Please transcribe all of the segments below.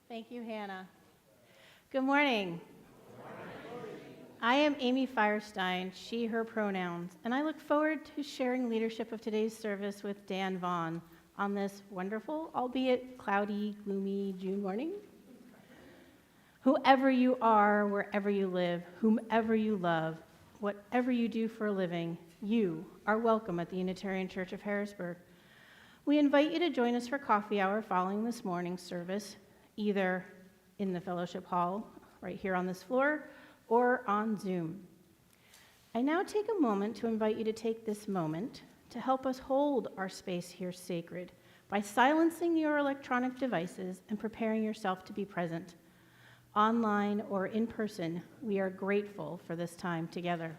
Thank you, Hannah. Good morning. I am Amy Firestein, she, her pronouns, and I look forward to sharing leadership of today's service with Dan Vaughn on this wonderful, albeit cloudy, gloomy June morning. Whoever you are, wherever you live, whomever you love, whatever you do for a living, you are welcome at the Unitarian Church of Harrisburg. We invite you to join us for coffee hour following this morning's service, either in the fellowship hall right here on this floor or on Zoom. I now take a moment to invite you to take this moment to help us hold our space here sacred by silencing your electronic devices and preparing yourself to be present. Online or in person, we are grateful for this time together.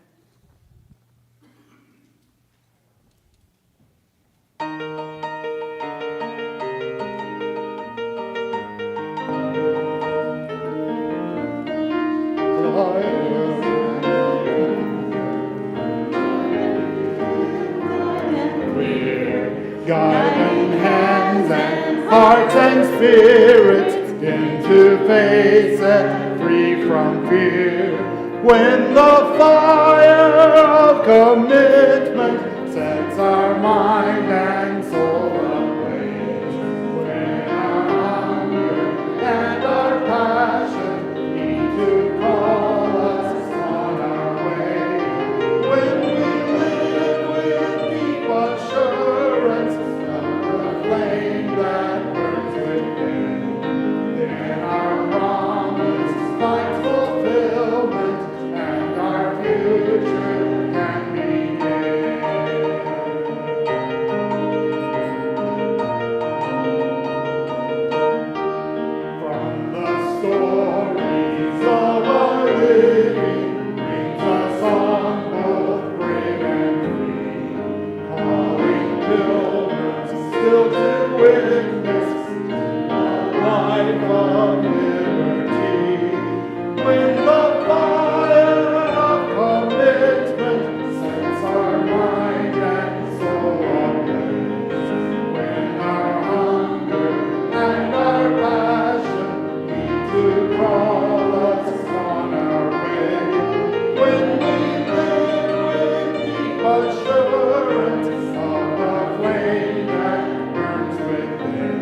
Guiding hands and hearts and spirits into faith set free from fear. When the fire of commitment sets our mind and soul ablaze, when our hunger and our passion need to call us on our way, when we live with deep assurance of the flame that burns within, then our promise finds fulfillment and our future can begin. From the stories of our living brings a song both brave and free, calling pilgrims still to witness a life of liberty. When the fire of commitment sets our mind and soul ablaze, when our hunger and our passion need to call us on our way, when we live with deep assurance of the flame that burns within,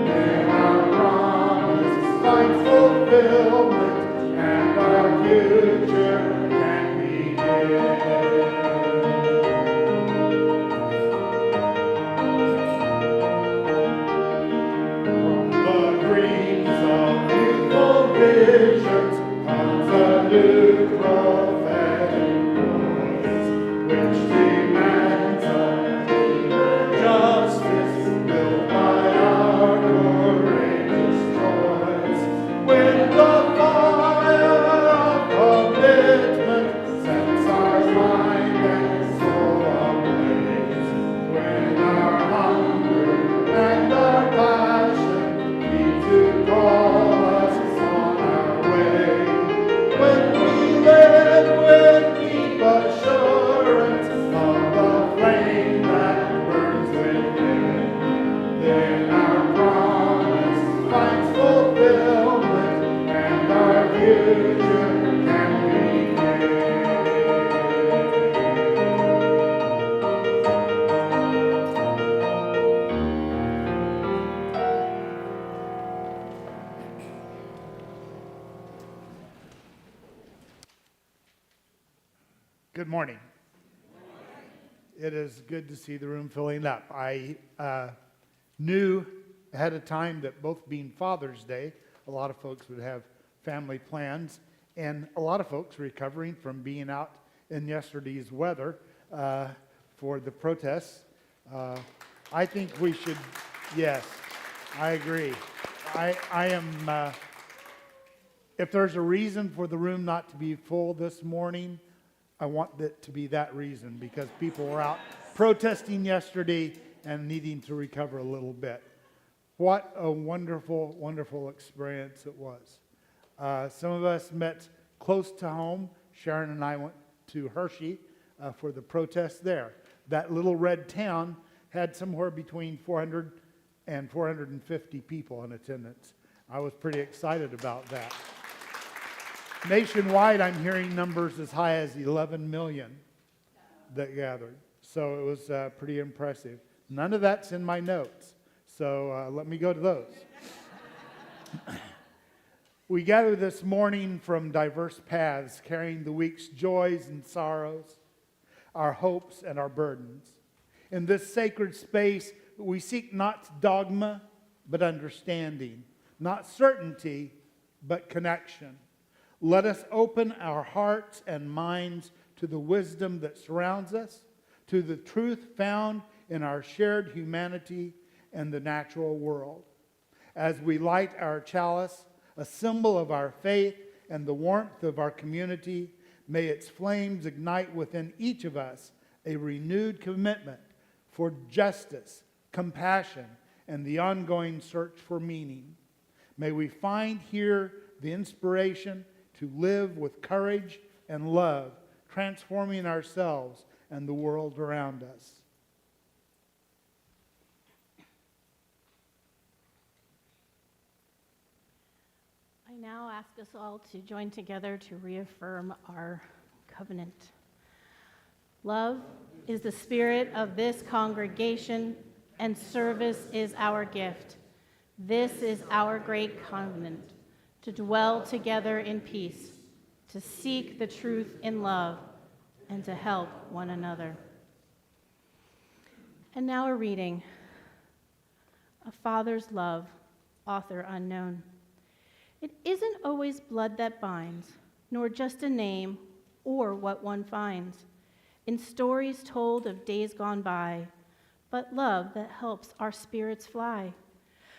then our promise finds fulfillment and our future can begin. From the dreams of youthful visions comes a new prophetic voice, which demands a deeper justice built by our courageous choice. When the fire of commitment sets our mind and soul ablaze, when our hunger and our passion need to call us on our way, when we live with deep assurance of the flame that burns within, then our promise finds fulfillment and our future can begin. Good morning. It is good to see the room filling up. I knew ahead of time that both being Father's Day, a lot of folks would have family plans, and a lot of folks recovering from being out in yesterday's weather for the protests. I think we should, yes, I agree. I am, if there's a reason for the room not to be full this morning, I want it to be that reason, because people were out protesting yesterday and needing to recover a little bit. What a wonderful, wonderful experience it was. Some of us met close to home. Sharon and I went to Hershey for the protest there. That little red town had somewhere between 400 and 450 people in attendance. I was pretty excited about that. Nationwide, I'm hearing numbers as high as 11 million that gathered. So it was pretty impressive. None of that's in my notes, so let me go to those. We gather this morning from diverse paths, carrying the week's joys and sorrows, our hopes and our burdens. In this sacred space, we seek not dogma, but understanding, not certainty, but connection. Let us open our hearts and minds to the wisdom that surrounds us, to the truth found in our shared humanity and the natural world. As we light our chalice, a symbol of our faith and the warmth of our community, may its flames ignite within each of us a renewed commitment for justice, compassion, and the ongoing search for meaning. May we find here the inspiration to live with courage and love, transforming ourselves and the world around us. I now ask us all to join together to reaffirm our covenant. Love is the spirit of this congregation, and service is our gift. This is our great covenant, to dwell together in peace, to seek the truth in love, and to help one another. And now a reading. A Father's Love, author unknown. It isn't always blood that binds, nor just a name or what one finds in stories told of days gone by, but love that helps our spirits fly.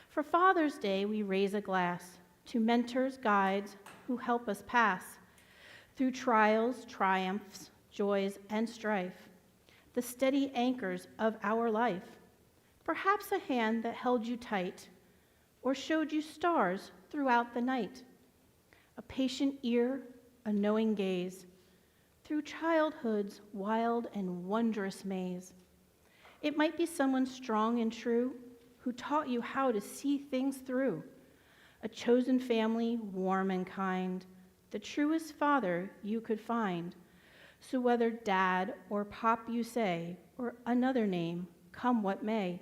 For Father's Day, we raise a glass to mentors, guides who help us pass through trials, triumphs, joys, and strife, the steady anchors of our life. Perhaps a hand that held you tight or showed you stars throughout the night, a patient ear, a knowing gaze, through childhood's wild and wondrous maze. It might be someone strong and true who taught you how to see things through, a chosen family, warm and kind, the truest father you could find. So whether dad or pop you say, or another name, come what may,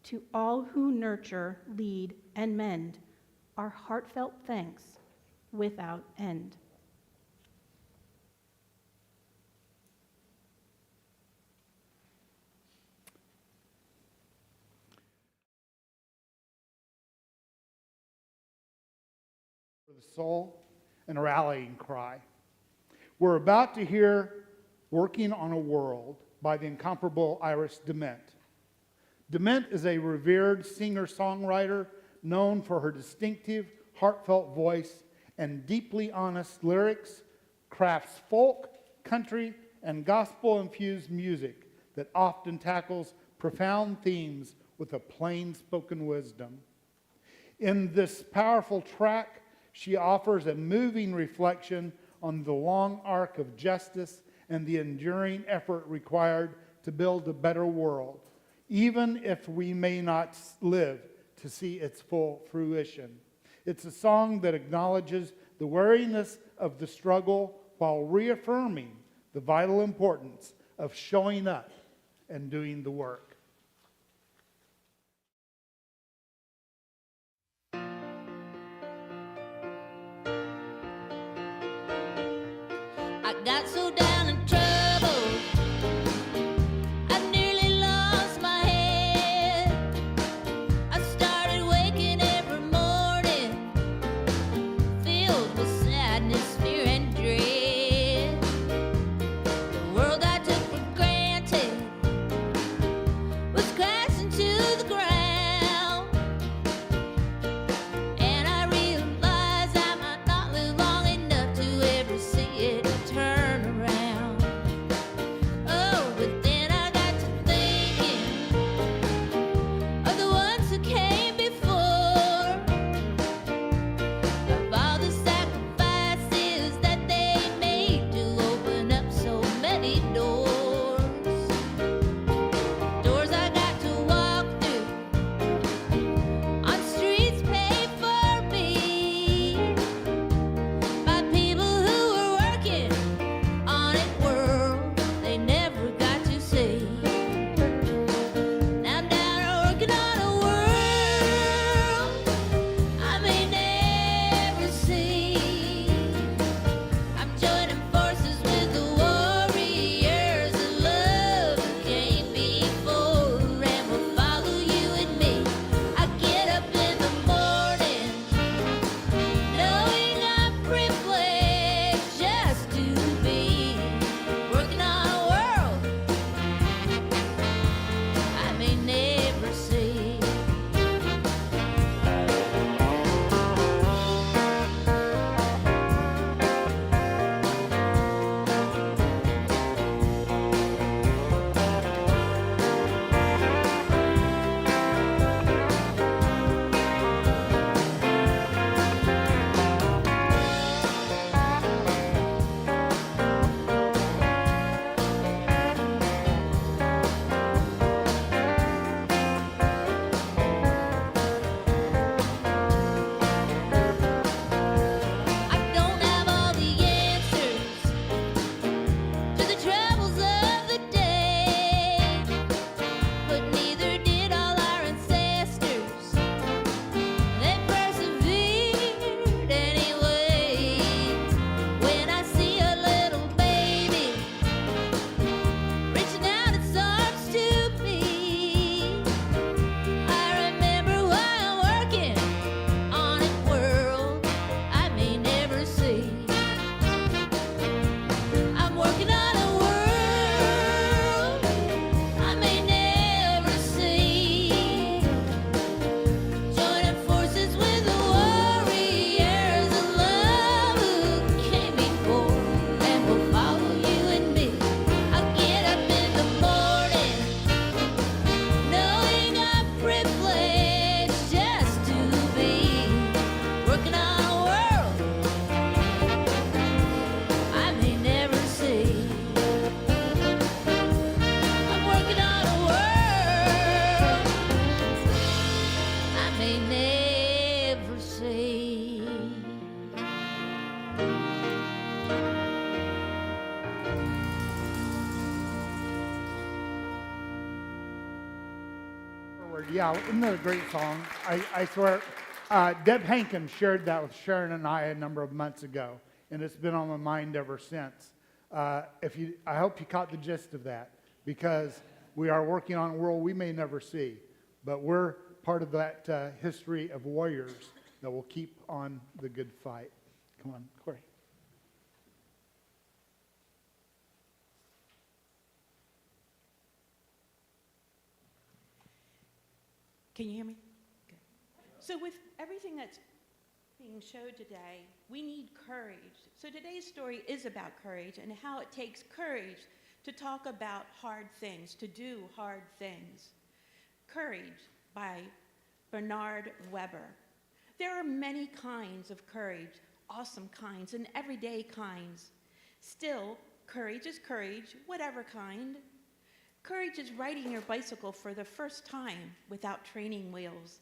to all who nurture, lead, and mend, our heartfelt thanks without end. For the soul and a rallying cry. We're about to hear Working on a World by the incomparable Iris DeMent. DeMent is a revered singer-songwriter known for her distinctive, heartfelt voice and deeply honest lyrics, crafts folk, country, and gospel-infused music that often tackles profound themes with a plain-spoken wisdom. In this powerful track, she offers a moving reflection on the long arc of justice and the enduring effort required to build a better world, even if we may not live to see its full fruition. It's a song that acknowledges the weariness of the struggle while reaffirming the vital importance of showing up and doing the work. I got so down in trouble, I nearly lost my head. I started waking every morning, filled with sadness, fear, and dread. The world I took for granted was crashing to the ground, and I realized I might not live long enough to ever see it turn around. Yeah, isn't that a great song? I swear, Deb Hankin shared that with Sharon and I a number of months ago, and it's been on my mind ever since. I hope you caught the gist of that, because we are working on a world we may never see, but we're part of that history of warriors that will keep on the good fight. Come on, Corey. Can you hear me? Good. So with everything that's being showed today, we need courage. So today's story is about courage and how it takes courage to talk about hard things, to do hard things. Courage by Bernard Weber. There are many kinds of courage, awesome kinds and everyday kinds. Still, courage is courage, whatever kind. Courage is riding your bicycle for the first time without training wheels.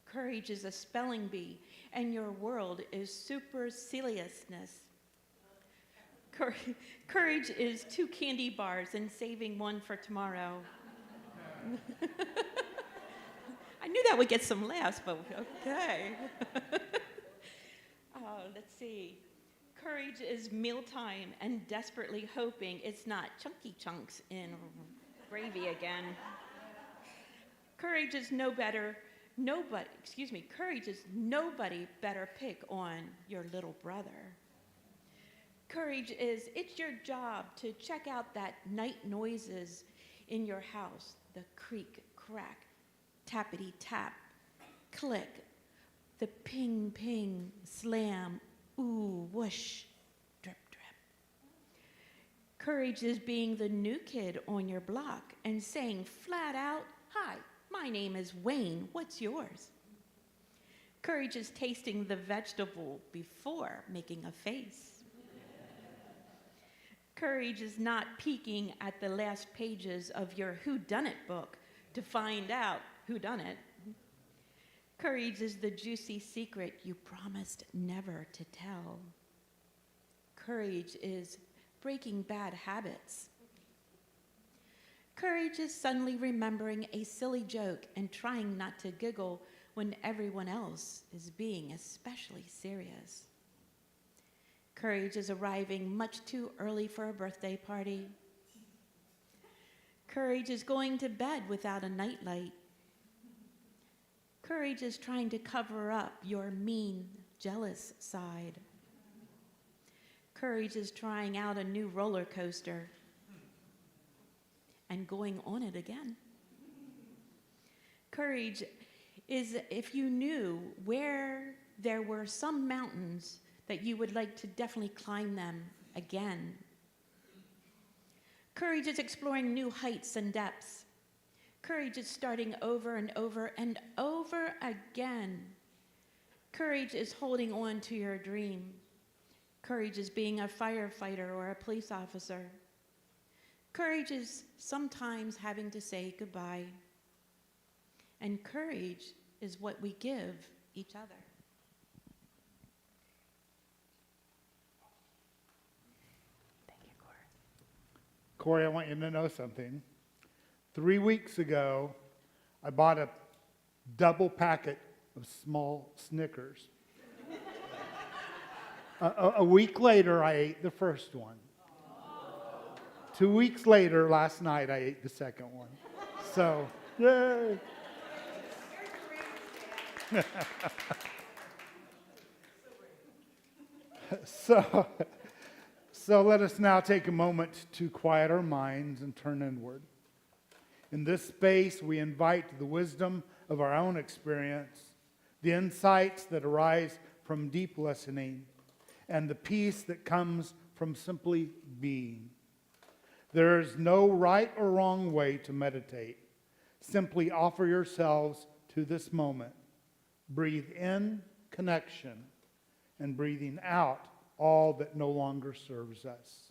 Courage is a spelling bee, and your world is superciliousness. Courage is 2 candy bars and saving one for tomorrow. I knew that would get some laughs, but okay. Let's see. Courage is mealtime and desperately hoping it's not chunky chunks in gravy again. Courage is courage is nobody better pick on your little brother. Courage is, it's your job to check out that night noises in your house, the creak, crack, tappity tap, click, the ping, ping, slam, ooh, whoosh, drip, drip. Courage is being the new kid on your block and saying flat out, hi, my name is Wayne, what's yours? Courage is tasting the vegetable before making a face. Courage is not peeking at the last pages of your whodunit book to find out who done it. Courage is the juicy secret you promised never to tell. Courage is breaking bad habits. Courage is suddenly remembering a silly joke and trying not to giggle when everyone else is being especially serious. Courage is arriving much too early for a birthday party. Courage is going to bed without a nightlight. Courage is trying to cover up your mean, jealous side. Courage is trying out a new roller coaster and going on it again. Courage is if you knew where there were some mountains that you would like to definitely climb them again. Courage is exploring new heights and depths. Courage is starting over and over and over again. Courage is holding on to your dream. Courage is being a firefighter or a police officer. Courage is sometimes having to say goodbye. And courage is what we give each other. Thank you, Corey. Corey, I want you to know something. 3 weeks ago, I bought a double packet of small Snickers. A week later, I ate the first one. 2 weeks later, last night, I ate the second one. So, yay! So let us now take a moment to quiet our minds and turn inward. In this space, we invite the wisdom of our own experience, the insights that arise from deep listening, and the peace that comes from simply being. There is no right or wrong way to meditate. Simply offer yourselves to this moment. Breathe in connection and breathing out all that no longer serves us.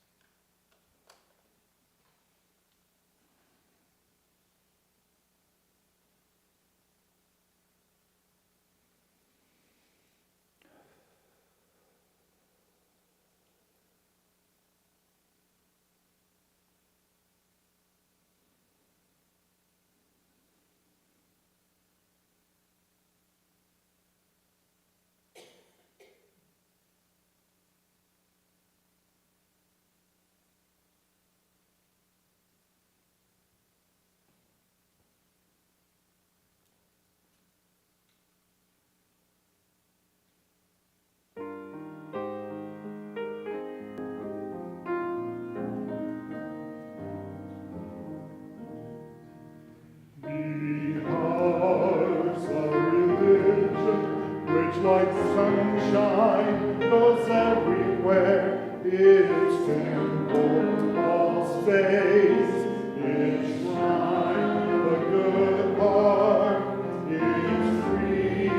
like sunshine, goes everywhere. Its temple, all space, its shrine, the good heart, its free,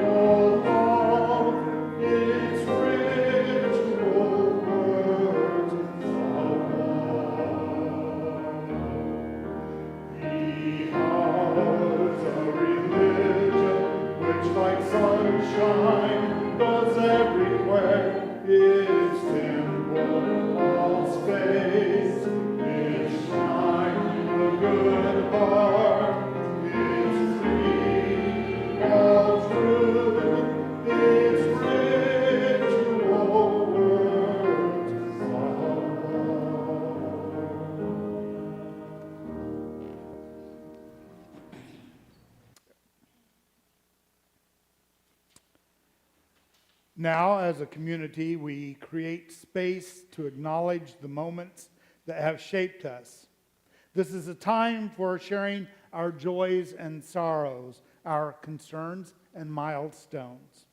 all love, its ritual words of love. He has a religion which like sunshine goes everywhere. Its temple, all space, its shrine, the good heart, its free, all truth, its ritual words of love. Now, as a community, we create space to acknowledge the moments that have shaped us. This is a time for sharing our joys and sorrows, our concerns and milestones.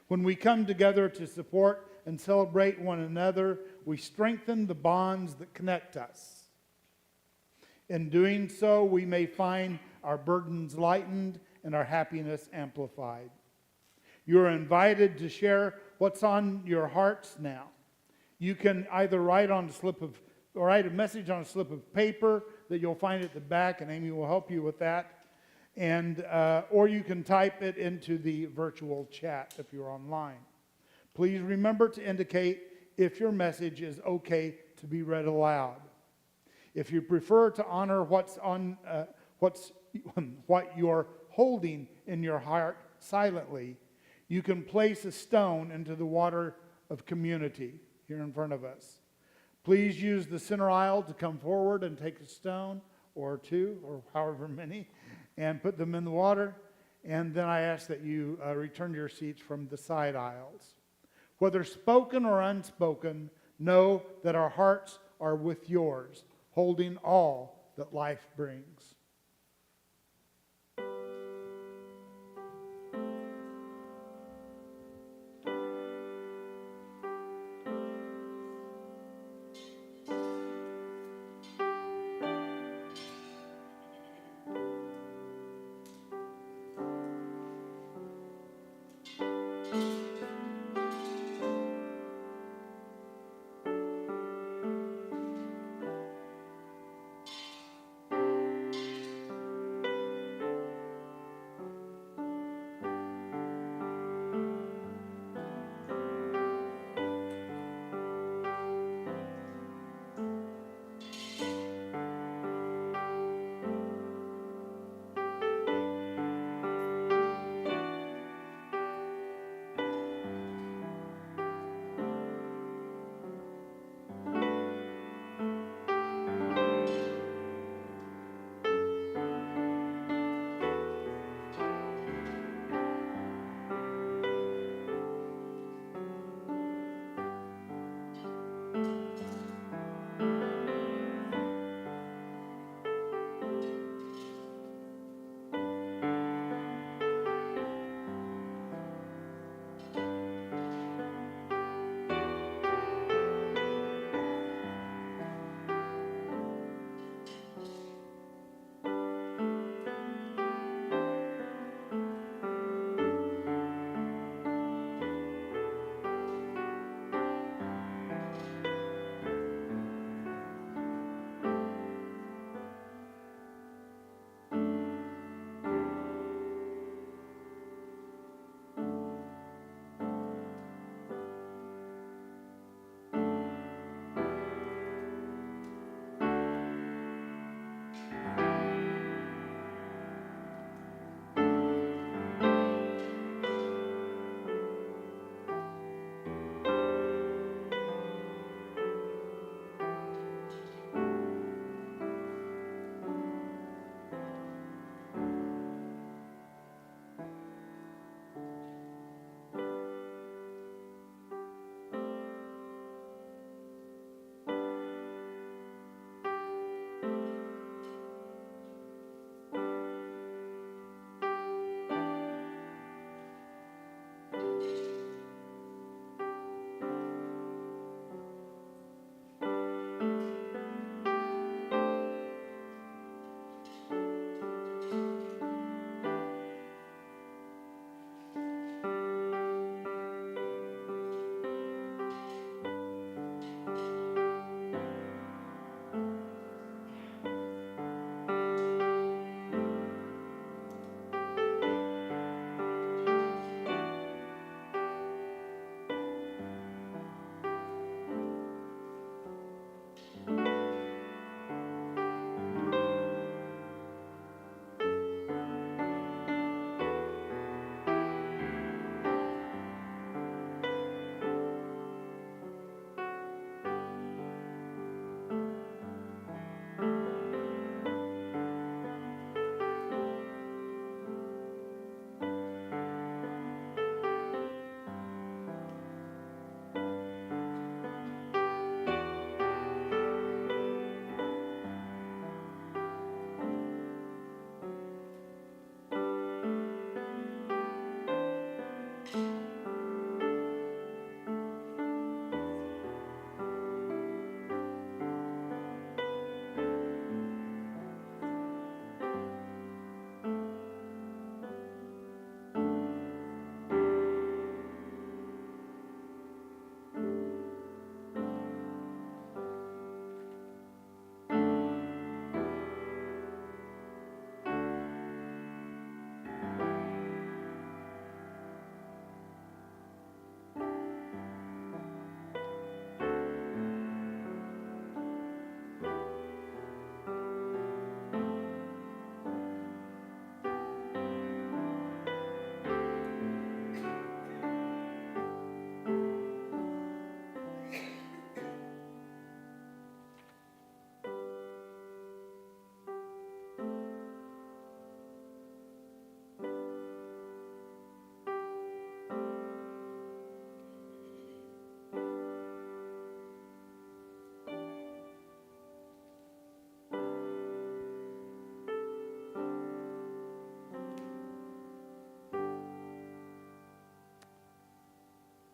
When we come together to support and celebrate one another, we strengthen the bonds that connect us. In doing so, we may find our burdens lightened and our happiness amplified. You are invited to share what's on your hearts now. You can either write a message on a slip of paper that you'll find at the back, and Amy will help you with that. And or you can type it into the virtual chat if you're online. Please remember to indicate if your message is okay to be read aloud. If you prefer to honor what you're holding in your heart silently, you can place a stone into the water of community here in front of us. Please use the center aisle to come forward and take a stone or two, or however many, and put them in the water. And then I ask that you return to your seats from the side aisles. Whether spoken or unspoken, know that our hearts are with yours, holding all that life brings.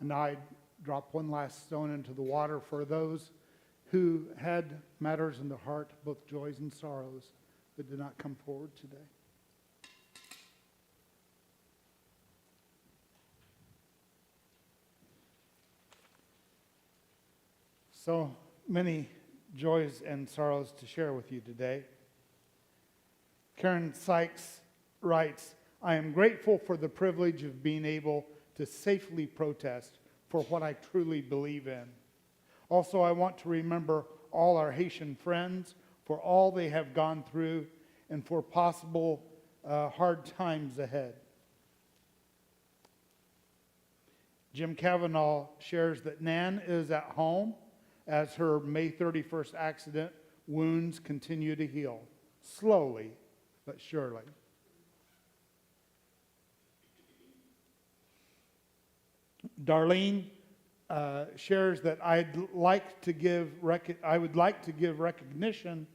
And I drop one last stone into the water for those who had matters in their heart, both joys and sorrows, that did not come forward today. So many joys and sorrows to share with you today. Karen Sykes writes, I am grateful for the privilege of being able to safely protest for what I truly believe in. Also, I want to remember all our Haitian friends for all they have gone through and for possible hard times ahead. Jim Kavanaugh shares that Nan is at home as her May 31st accident wounds continue to heal, slowly but surely. Darlene shares that I would like to give recognition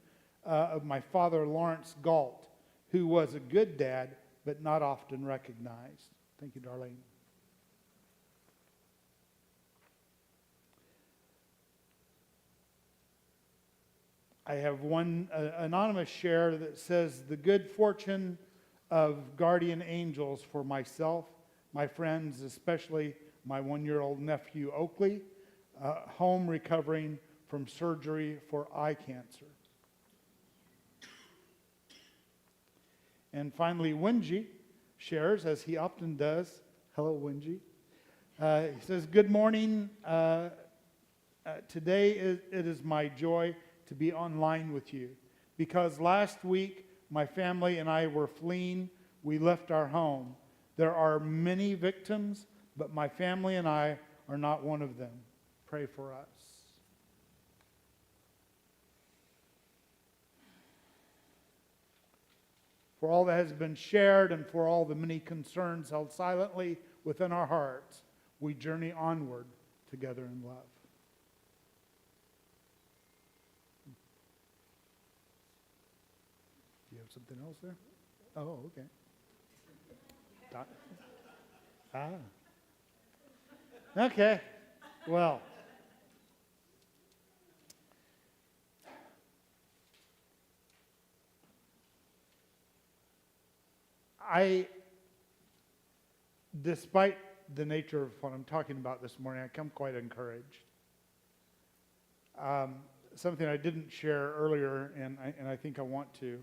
of my father, Lawrence Galt, who was a good dad, but not often recognized. Thank you, Darlene. I have one anonymous share that says, the good fortune of guardian angels for myself, my friends, especially my 1-year-old nephew, Oakley, home recovering from surgery for eye cancer. And finally, Winji shares, as he often does. Hello, Winji. He says, good morning. Today it is my joy to be online with you, because last week my family and I were fleeing. We left our home. There are many victims, but my family and I are not one of them. Pray for us. For all that has been shared and for all the many concerns held silently within our hearts, we journey onward together in love. Do you have something else there? Oh, okay. Okay. Well. Despite the nature of what I'm talking about this morning, I come quite encouraged. Something I didn't share earlier, and I think I want to.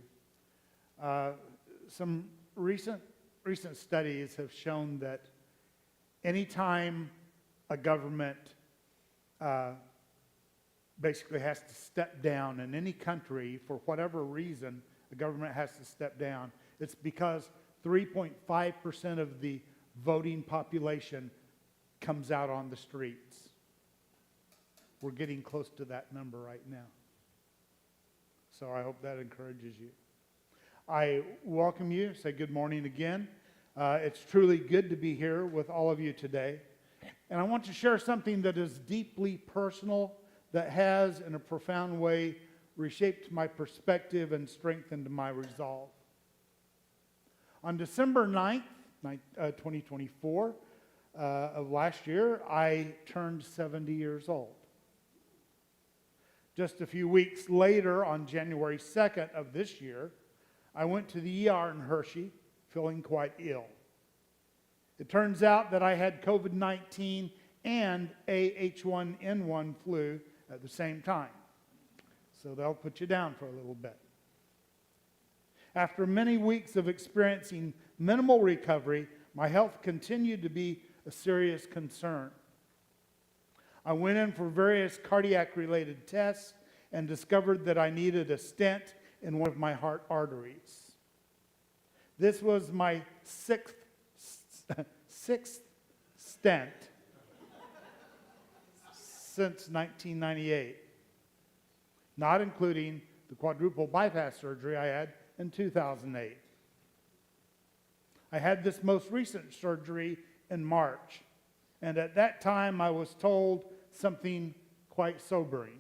Some recent studies have shown that anytime a government basically has to step down in any country, for whatever reason, the government has to step down, it's because 3.5% of the voting population comes out on the streets. We're getting close to that number right now. So I hope that encourages you. I welcome you, say good morning again. It's truly good to be here with all of you today. And I want to share something that is deeply personal, that has, in a profound way, reshaped my perspective and strengthened my resolve. On December 9th, 2024 of last year, I turned 70 years old. Just a few weeks later, on January 2nd of this year, I went to the ER in Hershey, feeling quite ill. It turns out that I had COVID-19 and H1N1 flu at the same time. So they'll put you down for a little bit. After many weeks of experiencing minimal recovery, my health continued to be a serious concern. I went in for various cardiac-related tests and discovered that I needed a stent in one of my heart arteries. This was my sixth stent since 1998, not including the quadruple bypass surgery I had in 2008. I had this most recent surgery in March, and at that time I was told something quite sobering.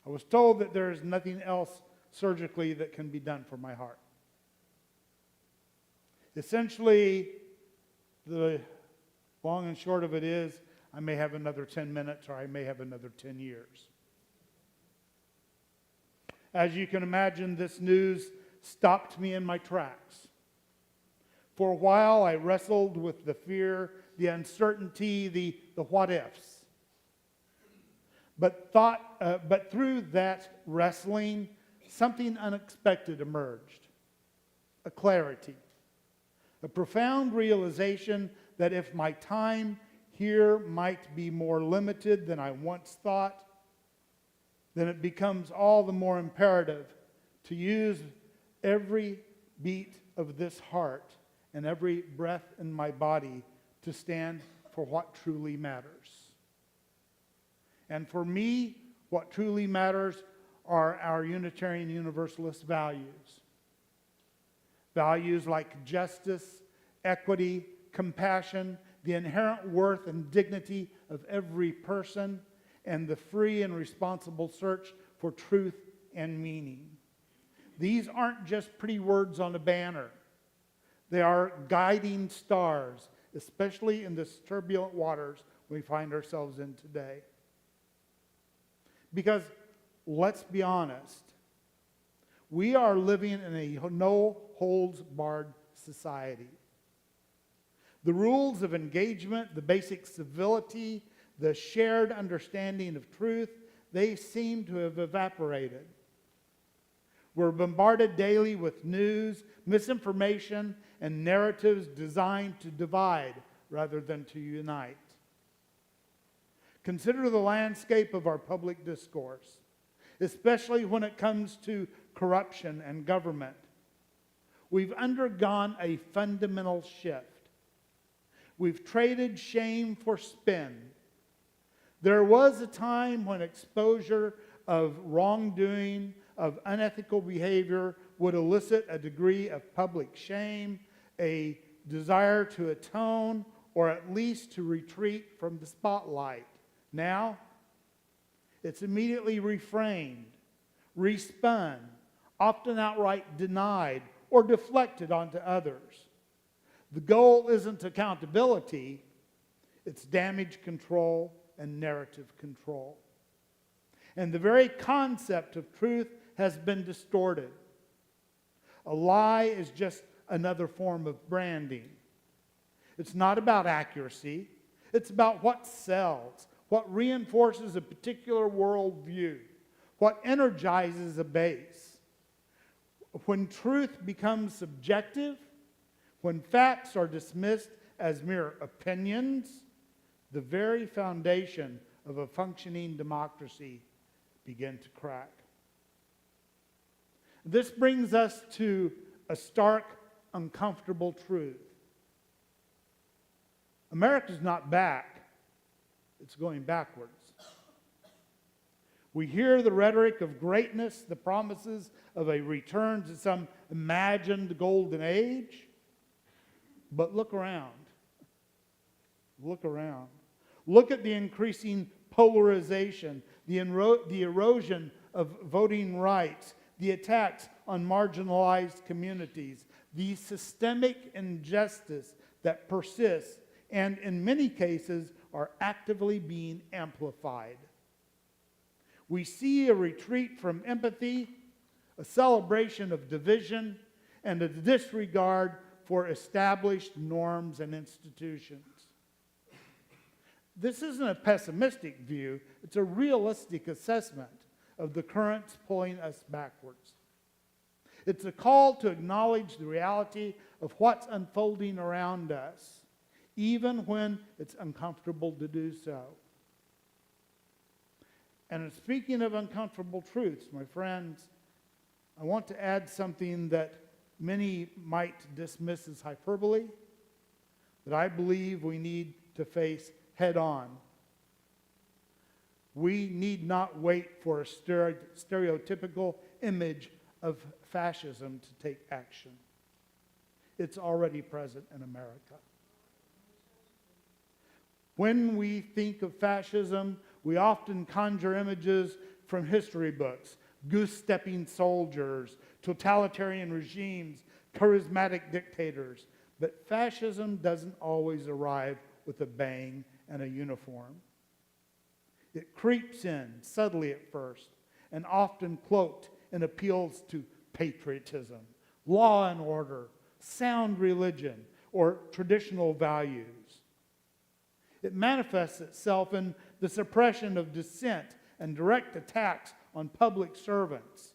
I was told that there is nothing else surgically that can be done for my heart. Essentially, the Long and short of it is, I may have another 10 minutes or I may have another 10 years. As you can imagine, this news stopped me in my tracks. For a while, I wrestled with the fear, the uncertainty, the what ifs. But through that wrestling, something unexpected emerged. A clarity. A profound realization that if my time here might be more limited than I once thought, then it becomes all the more imperative to use every beat of this heart and every breath in my body to stand for what truly matters. And for me, what truly matters are our Unitarian Universalist values. Values like justice, equity, compassion, the inherent worth and dignity of every person, and the free and responsible search for truth and meaning. These aren't just pretty words on a banner. They are guiding stars, especially in the turbulent waters we find ourselves in today. Because, let's be honest, we are living in a no-holds-barred society. The rules of engagement, the basic civility, the shared understanding of truth, they seem to have evaporated. We're bombarded daily with news, misinformation, and narratives designed to divide rather than to unite. Consider the landscape of our public discourse, especially when it comes to corruption and government. We've undergone a fundamental shift. We've traded shame for spin. There was a time when exposure of wrongdoing, of unethical behavior would elicit a degree of public shame, a desire to atone, or at least to retreat from the spotlight. Now, it's immediately reframed, respun, often outright denied, or deflected onto others. The goal isn't accountability, it's damage control and narrative control. And the very concept of truth has been distorted. A lie is just another form of branding. It's not about accuracy. It's about what sells, what reinforces a particular worldview, what energizes a base. When truth becomes subjective, when facts are dismissed as mere opinions, the very foundation of a functioning democracy begin to crack. This brings us to a stark, uncomfortable truth. America's not back, it's going backwards. We hear the rhetoric of greatness, the promises of a return to some imagined golden age, but look around. Look around. Look at the increasing polarization, the erosion of voting rights, the attacks on marginalized communities, the systemic injustice that persists and in many cases are actively being amplified. We see a retreat from empathy, a celebration of division, and a disregard for established norms and institutions. This isn't a pessimistic view, it's a realistic assessment of the currents pulling us backwards. It's a call to acknowledge the reality of what's unfolding around us, even when it's uncomfortable to do so. And speaking of uncomfortable truths, my friends, I want to add something that many might dismiss as hyperbole, that I believe we need to face head on. We need not wait for a stereotypical image of fascism to take action. It's already present in America. When we think of fascism, we often conjure images from history books, goose-stepping soldiers, totalitarian regimes, charismatic dictators. But fascism doesn't always arrive with a bang and a uniform. It creeps in subtly at first and often cloaked in appeals to patriotism, law and order, sound religion, or traditional values. It manifests itself in the suppression of dissent and direct attacks on public servants.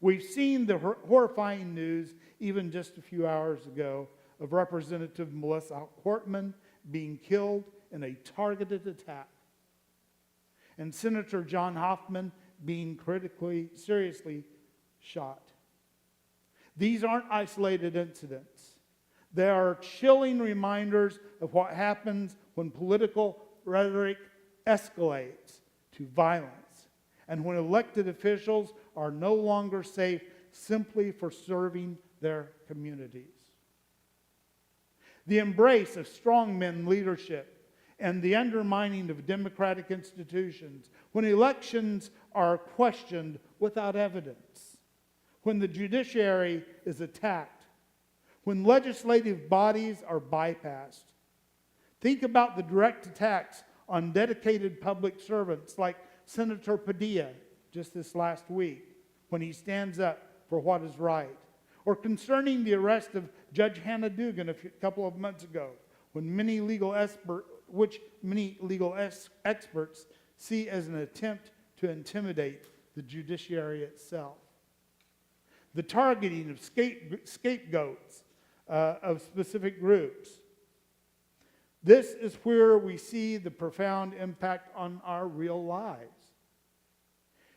We've seen the horrifying news even just a few hours ago of Representative Melissa Hortman being killed in a targeted attack, and Senator John Hoffman being seriously shot. These aren't isolated incidents. They are chilling reminders of what happens when political rhetoric escalates to violence, and when elected officials are no longer safe simply for serving their communities. The embrace of strongman leadership and the undermining of democratic institutions, when elections are questioned without evidence, when the judiciary is attacked, when legislative bodies are bypassed. Think about the direct attacks on dedicated public servants like Senator Padilla just this last week when he stands up for what is right, or concerning the arrest of Judge Hannah Dugan a couple of months ago, when many legal experts see as an attempt to intimidate the judiciary itself. The targeting of scapegoats of specific groups. This is where we see the profound impact on our real lives.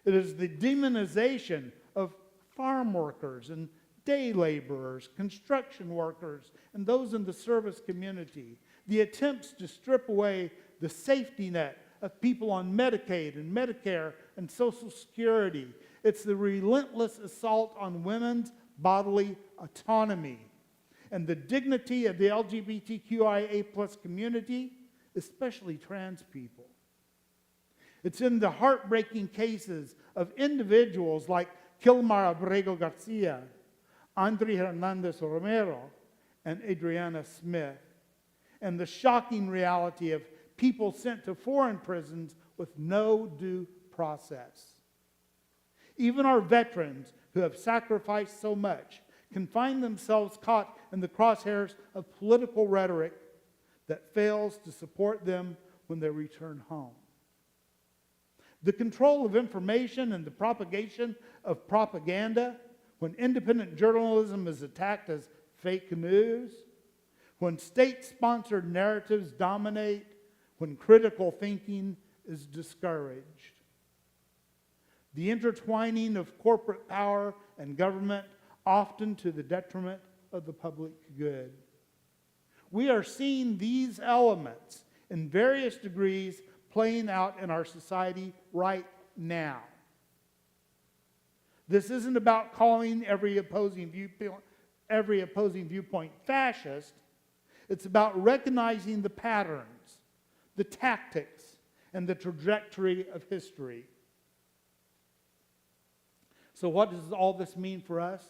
It is the demonization of farm workers and day laborers, construction workers, and those in the service community. The attempts to strip away the safety net of people on Medicaid and Medicare and Social Security. It's the relentless assault on women's bodily autonomy and the dignity of the LGBTQIA+ community, especially trans people. It's in the heartbreaking cases of individuals like Kilmar Abrego Garcia, Andre Hernandez Romero, and Adriana Smith, and the shocking reality of people sent to foreign prisons with no due process. Even our veterans who have sacrificed so much can find themselves caught in the crosshairs of political rhetoric that fails to support them when they return home. The control of information and the propagation of propaganda, when independent journalism is attacked as fake news, when state-sponsored narratives dominate, when critical thinking is discouraged. The intertwining of corporate power and government, often to the detriment of the public good. We are seeing these elements in various degrees playing out in our society right now. This isn't about calling every opposing viewpoint fascist. It's about recognizing the patterns, the tactics, and the trajectory of history. So what does all this mean for us?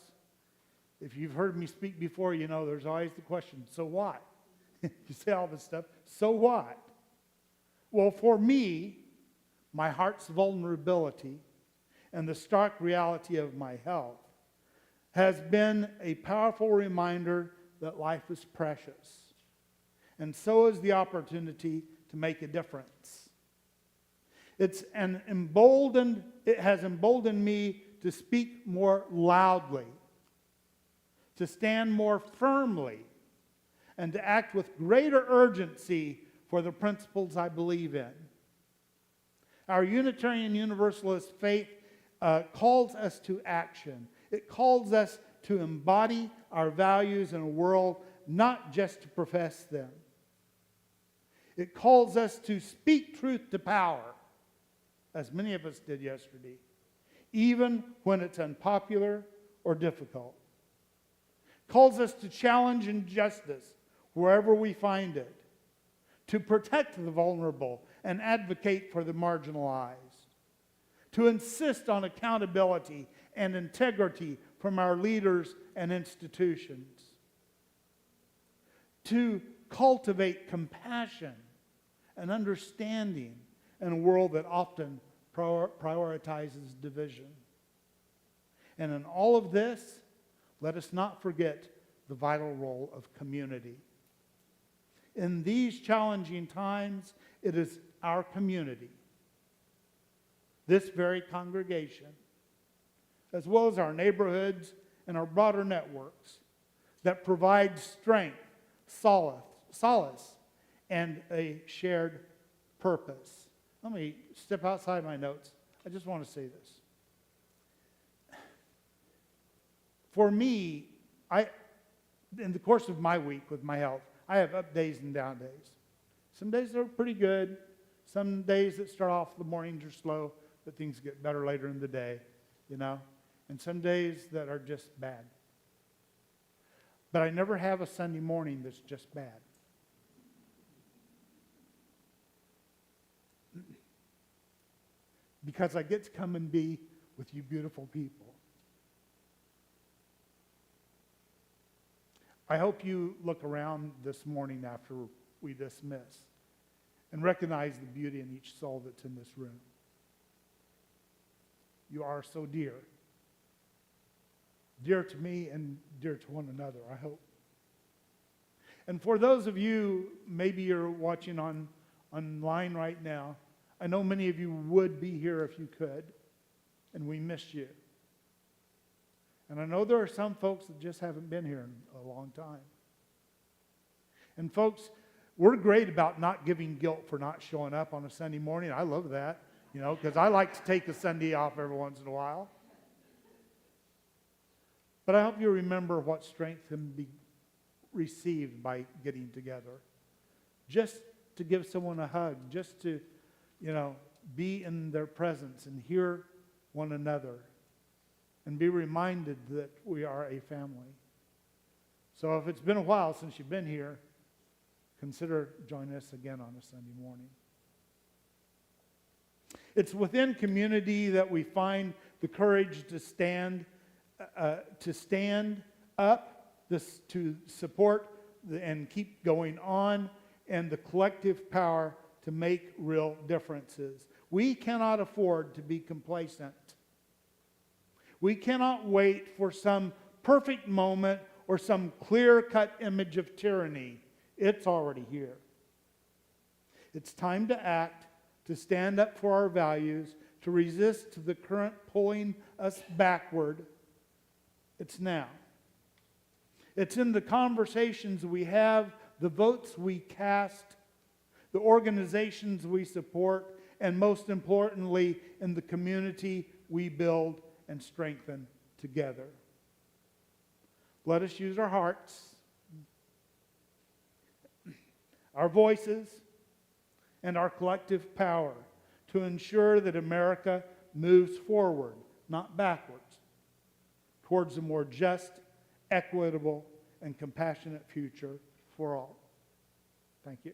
If you've heard me speak before, you know there's always the question, so what? You say all this stuff, so what? Well, for me, my heart's vulnerability and the stark reality of my health has been a powerful reminder that life is precious. And so is the opportunity to make a difference. It has emboldened me to speak more loudly, to stand more firmly, and to act with greater urgency for the principles I believe in. Our Unitarian Universalist faith calls us to action. It calls us to embody our values in a world, not just to profess them. It calls us to speak truth to power, as many of us did yesterday, even when it's unpopular or difficult. Calls us to challenge injustice wherever we find it, to protect the vulnerable and advocate for the marginalized, to insist on accountability and integrity from our leaders and institutions, to cultivate compassion and understanding in a world that often prioritizes division. And in all of this, let us not forget the vital role of community. In these challenging times, it is our community, this very congregation, as well as our neighborhoods and our broader networks, that provide strength, solace, and a shared purpose. Let me step outside my notes. I just want to say this. For me, in the course of my week with my health, I have up days and down days. Some days are pretty good. Some days that start off, the mornings are slow, but things get better later in the day, you know. And some days that are just bad. But I never have a Sunday morning that's just bad. Because I get to come and be with you beautiful people. I hope you look around this morning after we dismiss and recognize the beauty in each soul that's in this room. You are so dear. Dear to me and dear to one another, I hope. And for those of you, maybe you're watching online right now, I know many of you would be here if you could, and we miss you. And I know there are some folks that just haven't been here in a long time. And folks, we're great about not giving guilt for not showing up on a Sunday morning. I love that, you know, because I like to take a Sunday off every once in a while. But I hope you remember what strength can be received by getting together. Just to give someone a hug, just to, you know, be in their presence and hear one another and be reminded that we are a family. So if it's been a while since you've been here, consider joining us again on a Sunday morning. It's within community that we find the courage to stand up, to support and keep going on, and the collective power to make real differences. We cannot afford to be complacent. We cannot wait for some perfect moment or some clear-cut image of tyranny. It's already here. It's time to act, to stand up for our values, to resist the current pulling us backward. It's now. It's in the conversations we have, the votes we cast, the organizations we support, and most importantly, in the community we build and strengthen together. Let us use our hearts, our voices, and our collective power to ensure that America moves forward, not backwards, towards a more just, equitable, and compassionate future for all. Thank you.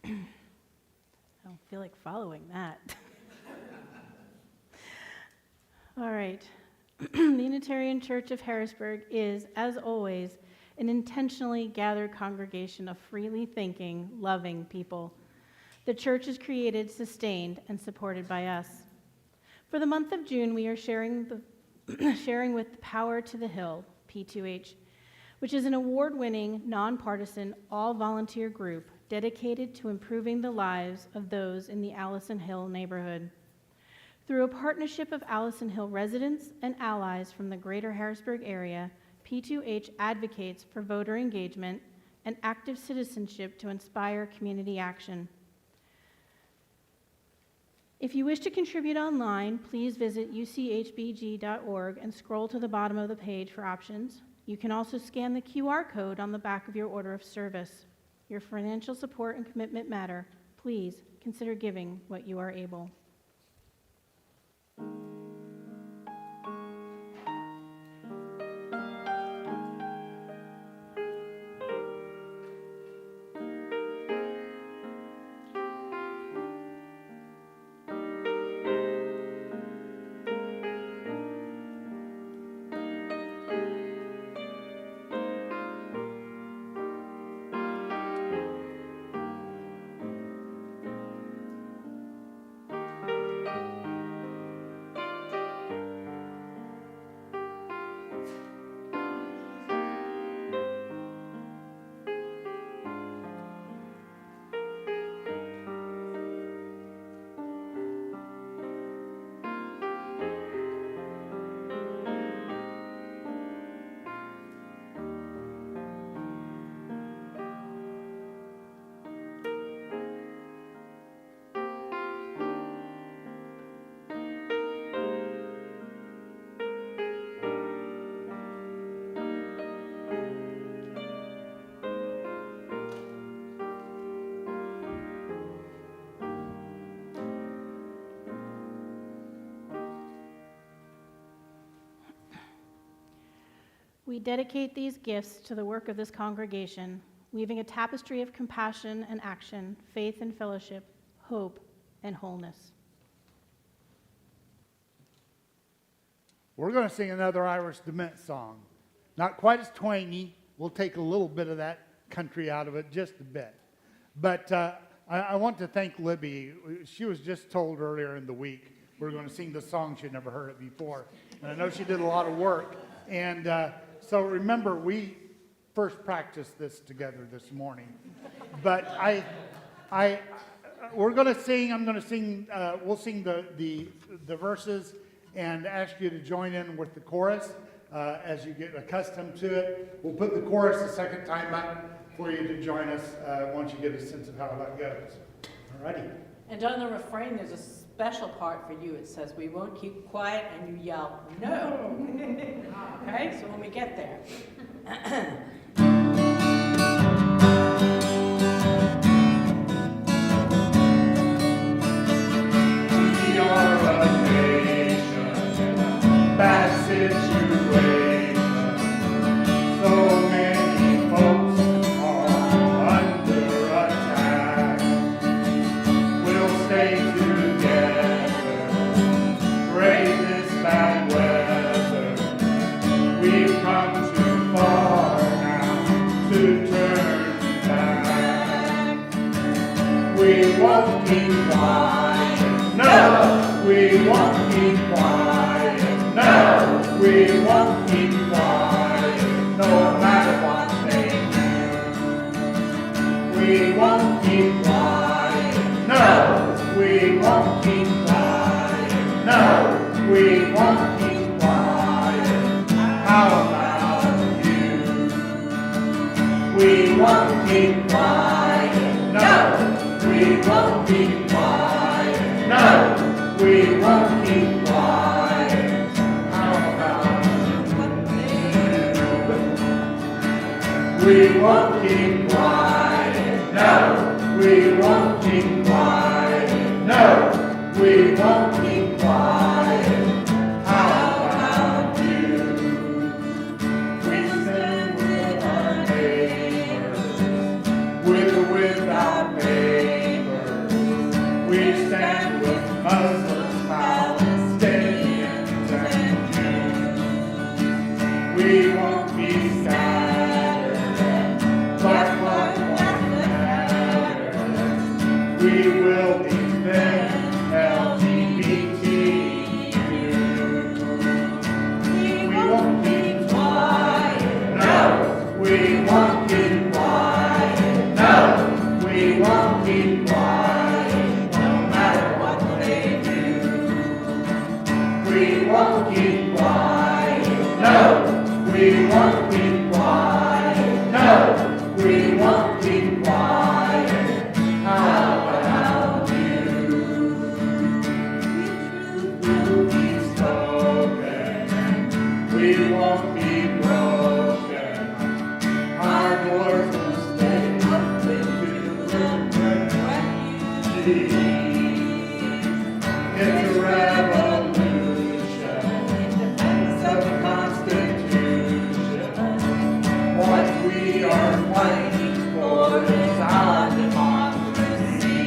I don't feel like following that. All right. The Unitarian Church of Harrisburg is, as always, an intentionally gathered congregation of freely thinking, loving people. The church is created, sustained, and supported by us. For the month of June, we are sharing with Power to the Hill, P2H, which is an award-winning, nonpartisan, all-volunteer group dedicated to improving the lives of those in the Allison Hill neighborhood. Through a partnership of Allison Hill residents and allies from the greater Harrisburg area, P2H advocates for voter engagement and active citizenship to inspire community action. If you wish to contribute online, please visit uchbg.org and scroll to the bottom of the page for options. You can also scan the QR code on the back of your order of service. Your financial support and commitment matter. Please consider giving what you are able. We dedicate these gifts to the work of this congregation, weaving a tapestry of compassion and action, faith and fellowship, hope and wholeness. We're going to sing another Irish Dement song. Not quite as twangy. We'll take a little bit of that country out of it, just a bit. But I want to thank Libby. She was just told earlier in the week we're going to sing the song. She'd never heard it before. And I know she did a lot of work. And so remember, we first practiced this together this morning. But we're going to sing. I'm going to sing. We'll sing the verses and ask you to join in with the chorus as you get accustomed to it. We'll put the chorus a second time up for you to join us once you get a sense of how that goes. All righty. And on the refrain, there's a special part for you. It says, "We won't keep quiet," and you yell, "No!" Okay, so when we get there. We are a nation in a bad situation. So many folks are under attack. We'll stay together, brave this bad weather. We've come too far now to turn back. We won't keep quiet, no, we won't keep quiet, no, we won't keep quiet, no matter what they do. We won't keep quiet, no, we won't keep quiet, no, we won't keep quiet. How about you? We won't keep quiet, no, we won't keep quiet, no, we won't keep quiet. How about you? We won't keep quiet, no, we won't keep quiet, no, we won't keep quiet. How about you? We stand with our neighbors, with or without neighbors. We stand with Muslims, Palestinians, and Jews. We won't be scattered, but what matters, we will defend LGBTQ. We won't keep quiet, no, we won't keep quiet, no, we won't keep quiet, no matter what they do. We won't keep quiet, no, we won't keep quiet, no, we won't keep quiet. How about you? Truth will be spoken, we won't be broken. Our doors will stay open to the refugees. It's a revolution, defense of the Constitution. What we are fighting for is our democracy.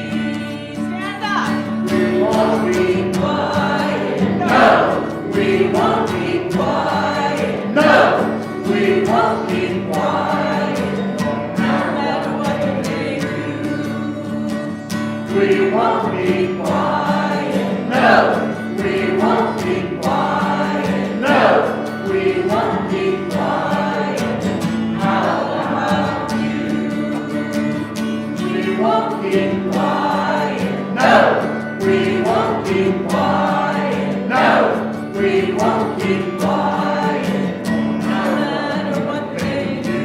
Stand up. We won't be quiet, no, we won't be quiet, no, we won't be quiet, no matter what they do. We won't be quiet, no, we won't be quiet, no, we won't be quiet. How about you? We won't keep quiet, no, we won't keep quiet, no, we won't keep quiet, no matter what they do.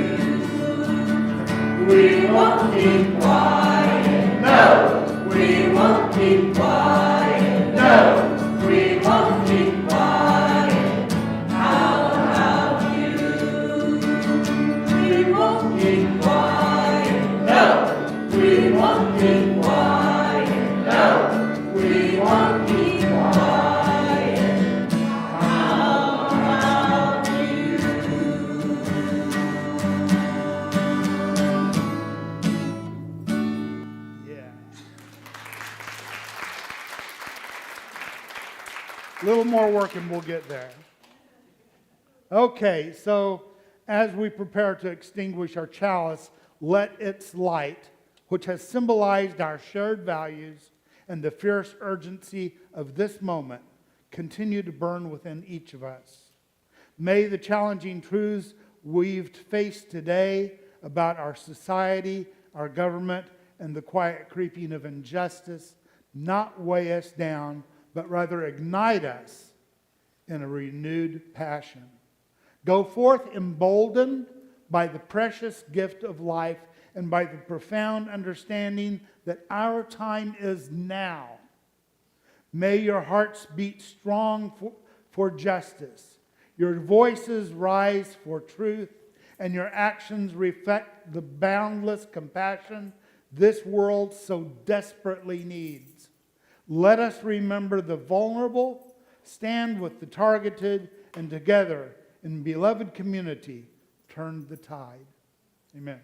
We won't keep quiet, no, we won't keep quiet, no, we won't keep quiet. How about you? We won't keep quiet, no, we won't keep quiet, no, we won't keep quiet. How about you? A little more work and we'll get there. Okay, so as we prepare to extinguish our chalice, let its light, which has symbolized our shared values and the fierce urgency of this moment, continue to burn within each of us. May the challenging truths we've faced today about our society, our government, and the quiet creeping of injustice not weigh us down, but rather ignite us in a renewed passion. Go forth emboldened by the precious gift of life and by the profound understanding that our time is now. May your hearts beat strong for justice, your voices rise for truth, and your actions reflect the boundless compassion this world so desperately needs. Let us remember the vulnerable, stand with the targeted, and together in beloved community turn the tide. Amen.